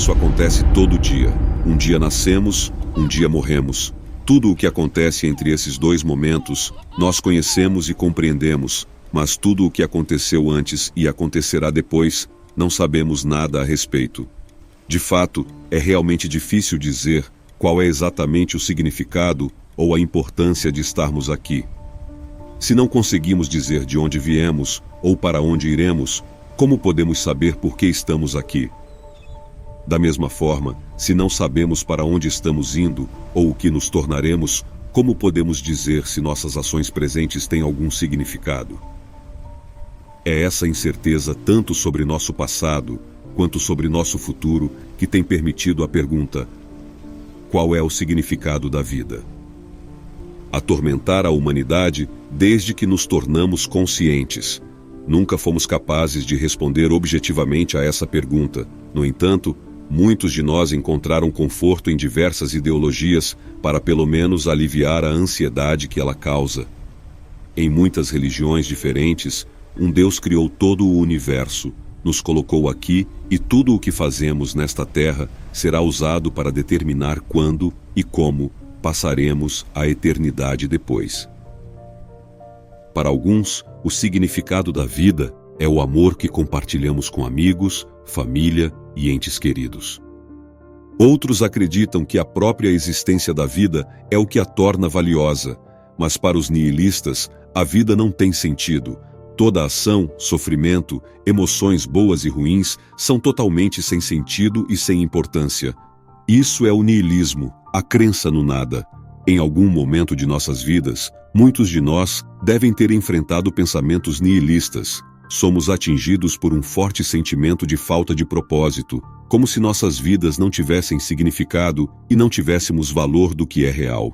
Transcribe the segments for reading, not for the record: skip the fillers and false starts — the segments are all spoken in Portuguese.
isso acontece todo dia. Um dia nascemos, um dia morremos. Tudo o que acontece entre esses dois momentos, nós conhecemos e compreendemos, mas tudo o que aconteceu antes e acontecerá depois, não sabemos nada a respeito. De fato, é realmente difícil dizer qual é exatamente o significado ou a importância de estarmos aqui. Se não conseguimos dizer de onde viemos ou para onde iremos, como podemos saber por que estamos aqui? Da mesma forma, se não sabemos para onde estamos indo ou o que nos tornaremos, como podemos dizer se nossas ações presentes têm algum significado? É essa incerteza tanto sobre nosso passado quanto sobre nosso futuro que tem permitido a pergunta: qual é o significado da vida? Atormentar a humanidade desde que nos tornamos conscientes. Nunca fomos capazes de responder objetivamente a essa pergunta. No entanto, muitos de nós encontraram conforto em diversas ideologias para pelo menos aliviar a ansiedade que ela causa. Em muitas religiões diferentes, um Deus criou todo o universo, nos colocou aqui e tudo o que fazemos nesta terra será usado para determinar quando e como passaremos a eternidade depois. Para alguns, o significado da vida é o amor que compartilhamos com amigos, família e entes queridos. Outros acreditam que a própria existência da vida é o que a torna valiosa, mas para os nihilistas, a vida não tem sentido. Toda ação, sofrimento, emoções boas e ruins são totalmente sem sentido e sem importância. Isso é o nihilismo, a crença no nada. Em algum momento de nossas vidas, muitos de nós devem ter enfrentado pensamentos nihilistas. Somos atingidos por um forte sentimento de falta de propósito, como se nossas vidas não tivessem significado e não tivéssemos valor do que é real.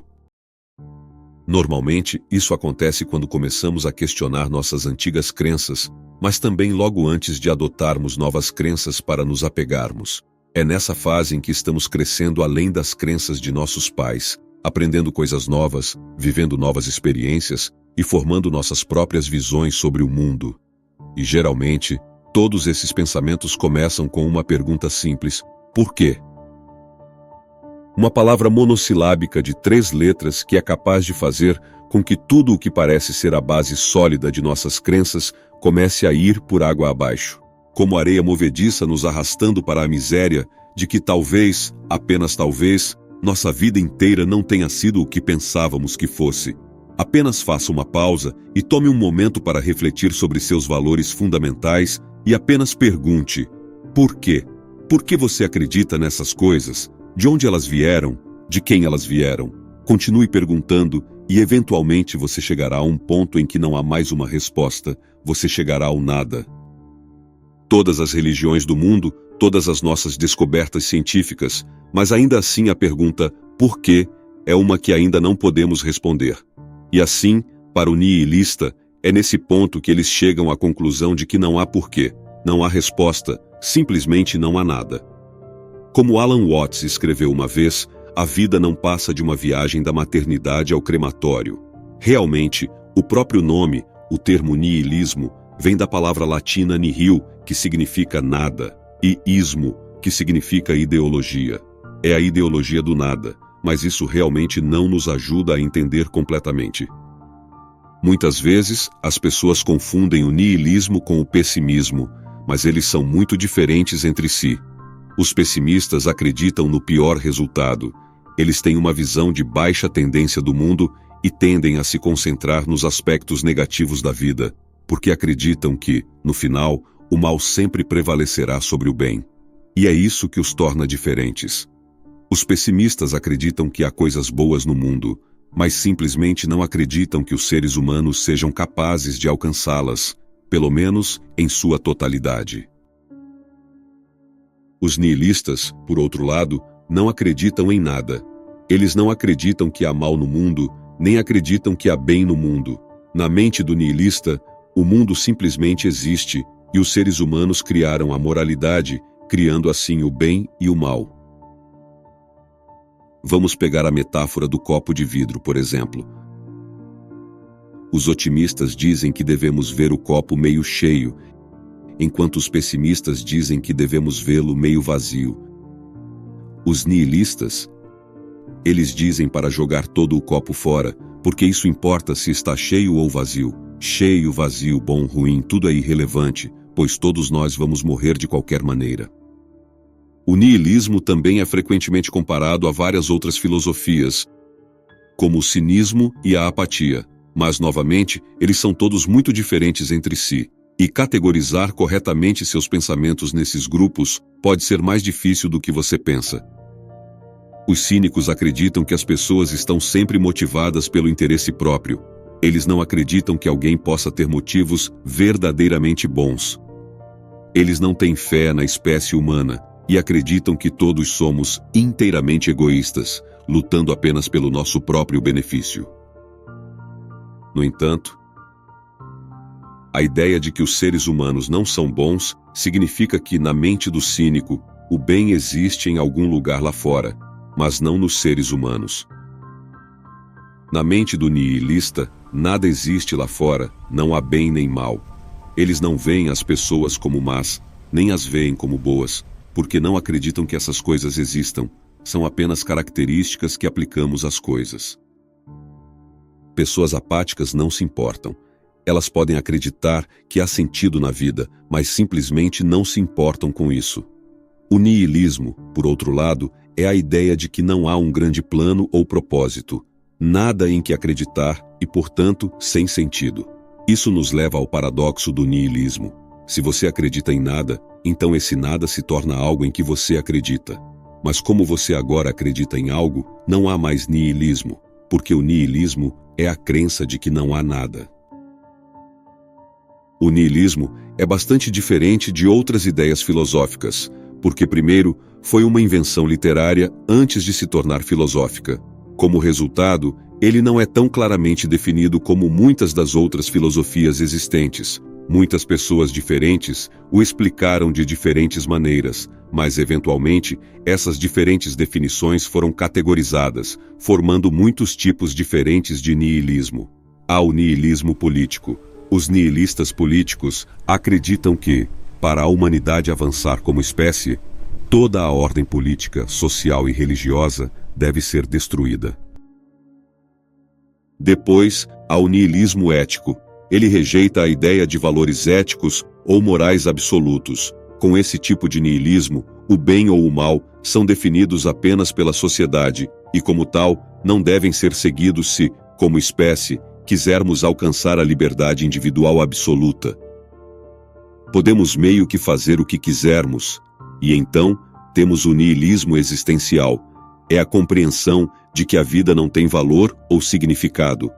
Normalmente, isso acontece quando começamos a questionar nossas antigas crenças, mas também logo antes de adotarmos novas crenças para nos apegarmos. É nessa fase em que estamos crescendo além das crenças de nossos pais, aprendendo coisas novas, vivendo novas experiências e formando nossas próprias visões sobre o mundo. E geralmente, todos esses pensamentos começam com uma pergunta simples: por quê? Uma palavra monossilábica de 3 letras que é capaz de fazer com que tudo o que parece ser a base sólida de nossas crenças comece a ir por água abaixo, como areia movediça nos arrastando para a miséria de que talvez, apenas talvez, nossa vida inteira não tenha sido o que pensávamos que fosse. Apenas faça uma pausa e tome um momento para refletir sobre seus valores fundamentais e apenas pergunte: por quê? Por que você acredita nessas coisas? De onde elas vieram? De quem elas vieram? Continue perguntando e eventualmente você chegará a um ponto em que não há mais uma resposta, você chegará ao nada. Todas as religiões do mundo, todas as nossas descobertas científicas, mas ainda assim a pergunta por quê é uma que ainda não podemos responder. E assim, para o nihilista, é nesse ponto que eles chegam à conclusão de que não há porquê, não há resposta, simplesmente não há nada. Como Alan Watts escreveu uma vez, a vida não passa de uma viagem da maternidade ao crematório. Realmente, o próprio nome, o termo nihilismo, vem da palavra latina nihil, que significa nada, e ismo, que significa ideologia. É a ideologia do nada, mas isso realmente não nos ajuda a entender completamente. Muitas vezes, as pessoas confundem o nihilismo com o pessimismo, mas eles são muito diferentes entre si. Os pessimistas acreditam no pior resultado. Eles têm uma visão de baixa tendência do mundo e tendem a se concentrar nos aspectos negativos da vida, porque acreditam que, no final, o mal sempre prevalecerá sobre o bem. E é isso que os torna diferentes. Os pessimistas acreditam que há coisas boas no mundo, mas simplesmente não acreditam que os seres humanos sejam capazes de alcançá-las, pelo menos em sua totalidade. Os nihilistas, por outro lado, não acreditam em nada. Eles não acreditam que há mal no mundo, nem acreditam que há bem no mundo. Na mente do nihilista, o mundo simplesmente existe e os seres humanos criaram a moralidade, criando assim o bem e o mal. Vamos pegar a metáfora do copo de vidro, por exemplo. Os otimistas dizem que devemos ver o copo meio cheio, enquanto os pessimistas dizem que devemos vê-lo meio vazio. Os nihilistas, eles dizem para jogar todo o copo fora, porque isso importa se está cheio ou vazio. Cheio, vazio, bom, ruim, tudo é irrelevante, pois todos nós vamos morrer de qualquer maneira. O nihilismo também é frequentemente comparado a várias outras filosofias, como o cinismo e a apatia, mas, novamente, eles são todos muito diferentes entre si, e categorizar corretamente seus pensamentos nesses grupos pode ser mais difícil do que você pensa. Os cínicos acreditam que as pessoas estão sempre motivadas pelo interesse próprio. Eles não acreditam que alguém possa ter motivos verdadeiramente bons. Eles não têm fé na espécie humana e acreditam que todos somos inteiramente egoístas, lutando apenas pelo nosso próprio benefício. No entanto, a ideia de que os seres humanos não são bons significa que, na mente do cínico, o bem existe em algum lugar lá fora, mas não nos seres humanos. Na mente do nihilista, nada existe lá fora, não há bem nem mal. Eles não veem as pessoas como más, nem as veem como boas, porque não acreditam que essas coisas existam, são apenas características que aplicamos às coisas. Pessoas apáticas não se importam. Elas podem acreditar que há sentido na vida, mas simplesmente não se importam com isso. O nihilismo, por outro lado, é a ideia de que não há um grande plano ou propósito, nada em que acreditar e, portanto, sem sentido. Isso nos leva ao paradoxo do nihilismo. Se você acredita em nada, então esse nada se torna algo em que você acredita. Mas como você agora acredita em algo, não há mais nihilismo, porque o nihilismo é a crença de que não há nada. O nihilismo é bastante diferente de outras ideias filosóficas, porque primeiro foi uma invenção literária antes de se tornar filosófica. Como resultado, ele não é tão claramente definido como muitas das outras filosofias existentes. Muitas pessoas diferentes o explicaram de diferentes maneiras, mas eventualmente essas diferentes definições foram categorizadas, formando muitos tipos diferentes de nihilismo. Há o nihilismo político. Os nihilistas políticos acreditam que, para a humanidade avançar como espécie, toda a ordem política, social e religiosa deve ser destruída. Depois, há o nihilismo ético. Ele rejeita a ideia de valores éticos ou morais absolutos. Com esse tipo de nihilismo, o bem ou o mal são definidos apenas pela sociedade e, como tal, não devem ser seguidos se, como espécie, quisermos alcançar a liberdade individual absoluta. Podemos meio que fazer o que quisermos, e então temos o nihilismo existencial. É a compreensão de que a vida não tem valor ou significado.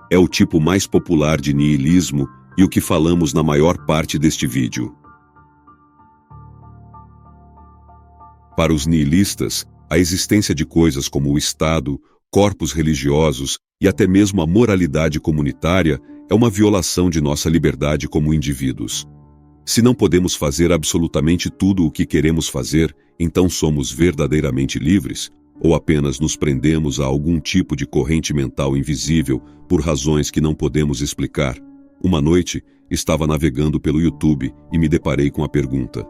É o tipo mais popular de nihilismo e o que falamos na maior parte deste vídeo. Para os nihilistas, a existência de coisas como o Estado, corpos religiosos e até mesmo a moralidade comunitária é uma violação de nossa liberdade como indivíduos. Se não podemos fazer absolutamente tudo o que queremos fazer, então somos verdadeiramente livres? Ou apenas nos prendemos a algum tipo de corrente mental invisível por razões que não podemos explicar? Uma noite, estava navegando pelo YouTube e me deparei com a pergunta: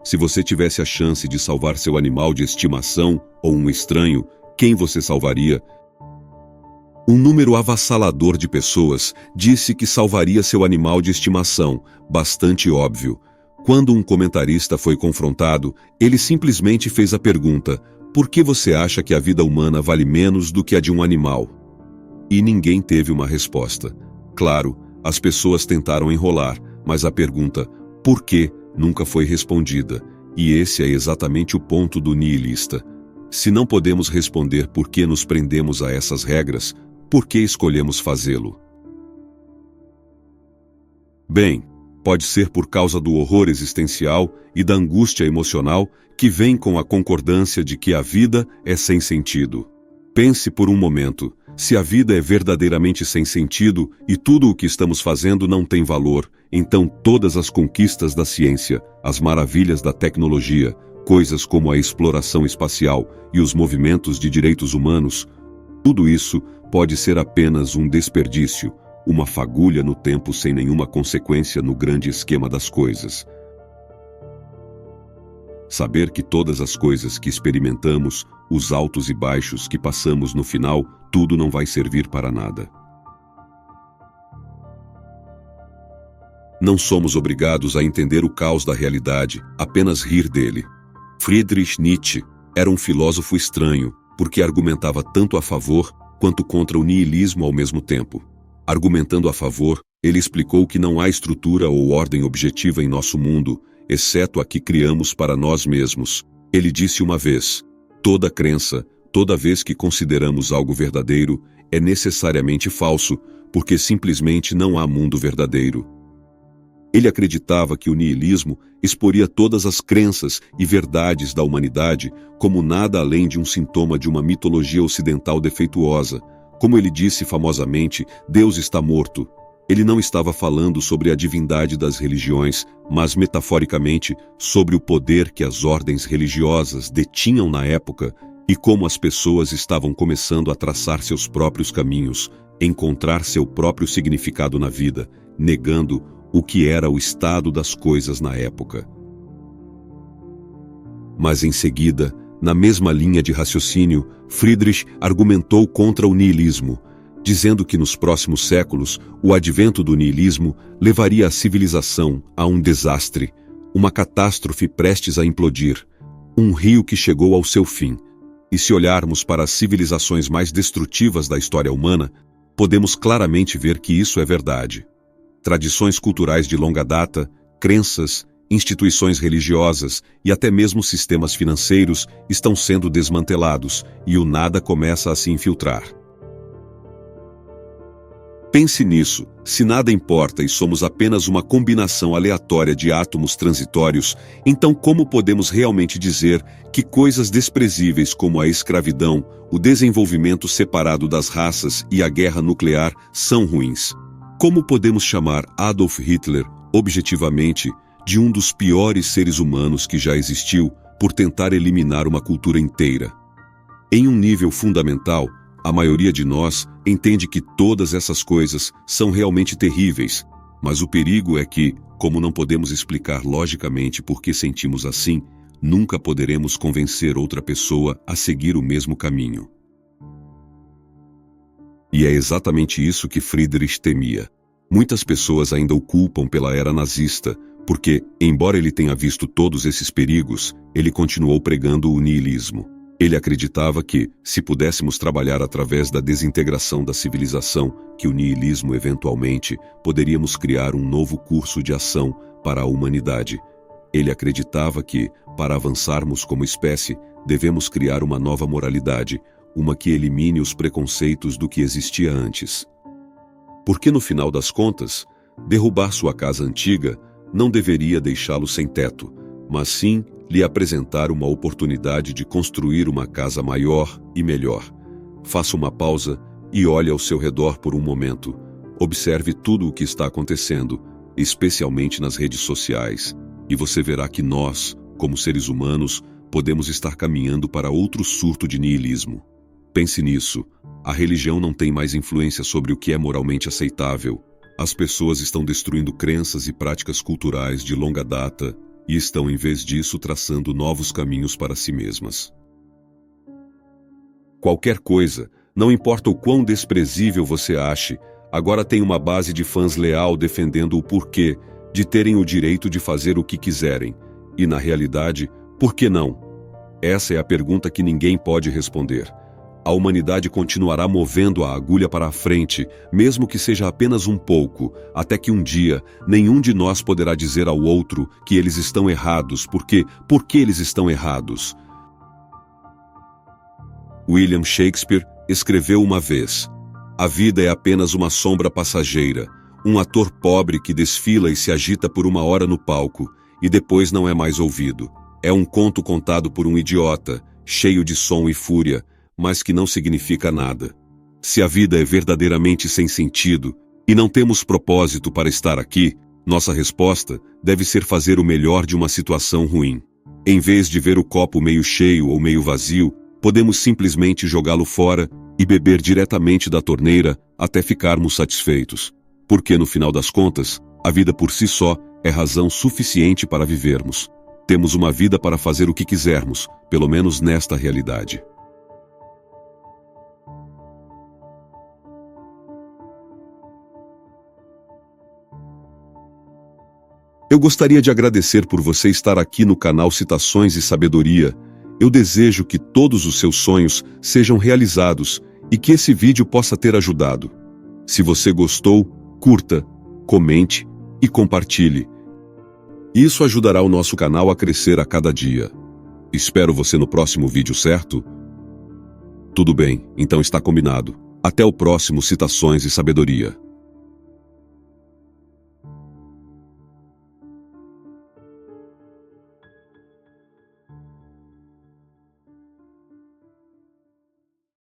se você tivesse a chance de salvar seu animal de estimação ou um estranho, quem você salvaria? Um número avassalador de pessoas disse que salvaria seu animal de estimação, bastante óbvio. Quando um comentarista foi confrontado, ele simplesmente fez a pergunta: por que você acha que a vida humana vale menos do que a de um animal? E ninguém teve uma resposta. Claro, as pessoas tentaram enrolar, mas a pergunta "por quê?" nunca foi respondida, e esse é exatamente o ponto do nihilista. Se não podemos responder por que nos prendemos a essas regras, por que escolhemos fazê-lo? Bem, pode ser por causa do horror existencial e da angústia emocional que vem com a concordância de que a vida é sem sentido. Pense por um momento, se a vida é verdadeiramente sem sentido e tudo o que estamos fazendo não tem valor, então todas as conquistas da ciência, as maravilhas da tecnologia, coisas como a exploração espacial e os movimentos de direitos humanos, tudo isso pode ser apenas um desperdício, uma fagulha no tempo sem nenhuma consequência no grande esquema das coisas. Saber que todas as coisas que experimentamos, os altos e baixos que passamos no final, tudo não vai servir para nada. Não somos obrigados a entender o caos da realidade, apenas rir dele. Friedrich Nietzsche era um filósofo estranho, porque argumentava tanto a favor quanto contra o niilismo ao mesmo tempo. Argumentando a favor, ele explicou que não há estrutura ou ordem objetiva em nosso mundo, exceto a que criamos para nós mesmos. Ele disse uma vez: toda crença, toda vez que consideramos algo verdadeiro, é necessariamente falso, porque simplesmente não há mundo verdadeiro. Ele acreditava que o niilismo exporia todas as crenças e verdades da humanidade como nada além de um sintoma de uma mitologia ocidental defeituosa. Como ele disse famosamente, Deus está morto. Ele não estava falando sobre a divindade das religiões, mas metaforicamente sobre o poder que as ordens religiosas detinham na época e como as pessoas estavam começando a traçar seus próprios caminhos, encontrar seu próprio significado na vida, negando o que era o estado das coisas na época. Mas em seguida, na mesma linha de raciocínio, Friedrich argumentou contra o niilismo, dizendo que nos próximos séculos, o advento do niilismo levaria a civilização a um desastre, uma catástrofe prestes a implodir, um rio que chegou ao seu fim. E se olharmos para as civilizações mais destrutivas da história humana, podemos claramente ver que isso é verdade. Tradições culturais de longa data, crenças, instituições religiosas e até mesmo sistemas financeiros estão sendo desmantelados e o nada começa a se infiltrar. Pense nisso, se nada importa e somos apenas uma combinação aleatória de átomos transitórios, então como podemos realmente dizer que coisas desprezíveis como a escravidão, o desenvolvimento separado das raças e a guerra nuclear são ruins? Como podemos chamar Adolf Hitler, objetivamente, de um dos piores seres humanos que já existiu por tentar eliminar uma cultura inteira? Em um nível fundamental, a maioria de nós entende que todas essas coisas são realmente terríveis, mas o perigo é que, como não podemos explicar logicamente por que sentimos assim, nunca poderemos convencer outra pessoa a seguir o mesmo caminho. E é exatamente isso que Friedrich temia. Muitas pessoas ainda o culpam pela era nazista, porque, embora ele tenha visto todos esses perigos, ele continuou pregando o niilismo. Ele acreditava que, se pudéssemos trabalhar através da desintegração da civilização, que o niilismo eventualmente, poderíamos criar um novo curso de ação para a humanidade. Ele acreditava que, para avançarmos como espécie, devemos criar uma nova moralidade, uma que elimine os preconceitos do que existia antes. Porque no final das contas, derrubar sua casa antiga não deveria deixá-lo sem teto, mas sim lhe apresentar uma oportunidade de construir uma casa maior e melhor. Faça uma pausa e olhe ao seu redor por um momento. Observe tudo o que está acontecendo, especialmente nas redes sociais, e você verá que nós, como seres humanos, podemos estar caminhando para outro surto de niilismo. Pense nisso. A religião não tem mais influência sobre o que é moralmente aceitável. As pessoas estão destruindo crenças e práticas culturais de longa data e estão, em vez disso, traçando novos caminhos para si mesmas. Qualquer coisa, não importa o quão desprezível você ache, agora tem uma base de fãs leal defendendo o porquê de terem o direito de fazer o que quiserem. E, na realidade, por que não? Essa é a pergunta que ninguém pode responder. A humanidade continuará movendo a agulha para a frente, mesmo que seja apenas um pouco, até que um dia nenhum de nós poderá dizer ao outro que eles estão errados, porque eles estão errados. William Shakespeare escreveu uma vez: "A vida é apenas uma sombra passageira, um ator pobre que desfila e se agita por uma hora no palco, e depois não é mais ouvido. É um conto contado por um idiota, cheio de som e fúria, mas que não significa nada. Se a vida é verdadeiramente sem sentido e não temos propósito para estar aqui, nossa resposta deve ser fazer o melhor de uma situação ruim. Em vez de ver o copo meio cheio ou meio vazio, podemos simplesmente jogá-lo fora e beber diretamente da torneira até ficarmos satisfeitos. Porque, no final das contas, a vida por si só é razão suficiente para vivermos. Temos uma vida para fazer o que quisermos, pelo menos nesta realidade. Eu gostaria de agradecer por você estar aqui no canal Citações e Sabedoria. Eu desejo que todos os seus sonhos sejam realizados e que esse vídeo possa ter ajudado. Se você gostou, curta, comente e compartilhe. Isso ajudará o nosso canal a crescer a cada dia. Espero você no próximo vídeo, certo? Tudo bem, então está combinado. Até o próximo Citações e Sabedoria.